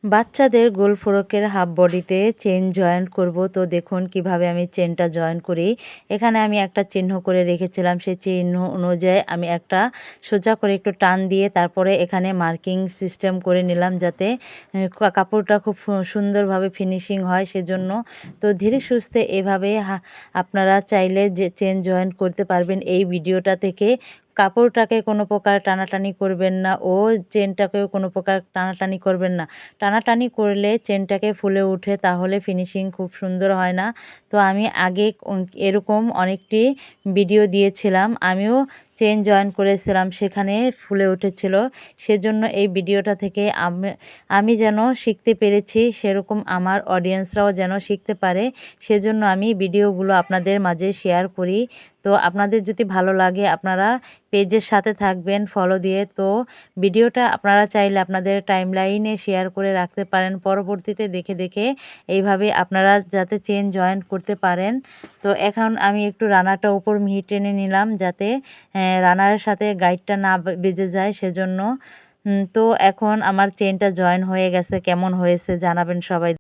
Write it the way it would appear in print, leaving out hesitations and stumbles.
বাচ্চাদের গোল ফ্রকের হাফ বডিতে chain join করব, তো দেখুন কিভাবে আমি চেনটা জয়েন করি। এখানে আমি একটা চিহ্ন করে রেখেছিলাম, সেই চিহ্ন অনুযায়ী আমি একটা সোজা করে একটু টান দিয়ে তারপরে এখানে মার্কিং সিস্টেম করে নিলাম, যাতে কাপড়টা খুব সুন্দরভাবে ফিনিশিং হয় সেজন্য। তো ধীরে সুস্থে এভাবে আপনারা চাইলে যে চেন জয়েন করতে পারবেন। এই ভিডিওটা থেকে কাপড়টাকে কোনো প্রকার টানাটানি করবেন না, ও চেনটাকেও কোনো প্রকার টানাটানি করবেন না। টানাটানি করলে চেনটাকে ফুলে ওঠে, তাহলে ফিনিশিং খুব সুন্দর হয় না। তো আমি আগে এরকম অনেকটি ভিডিও দিয়েছিলাম, আমিও চেন জয়েন করেছিলাম, সেখানে ফুলে উঠেছিল। সেজন্য এই ভিডিওটা থেকে আমি যেন শিখতে পেরেছি, সেরকম আমার অডিয়েন্সরাও যেন শিখতে পারে, সেজন্য আমি ভিডিওগুলো আপনাদের মাঝে শেয়ার করি। তো আপনাদের যদি ভালো লাগে আপনারা পেজের সাথে থাকবেন ফলো দিয়ে। তো ভিডিওটা আপনারা চাইলে আপনাদের টাইমলাইনে শেয়ার করে রাখতে পারেন, পরবর্তীতে দেখে দেখে এইভাবে আপনারা যাতে চেন জয়েন করতে পারেন। তো এখন আমি একটু রানারটা উপর মিহি টেনে নিলাম, যাতে রানারের সাথে গাইডটা না বেজে যায় সেজন্য। তো এখন আমার চেনটা জয়েন হয়ে গেছে, কেমন হয়েছে জানাবেন সবাই।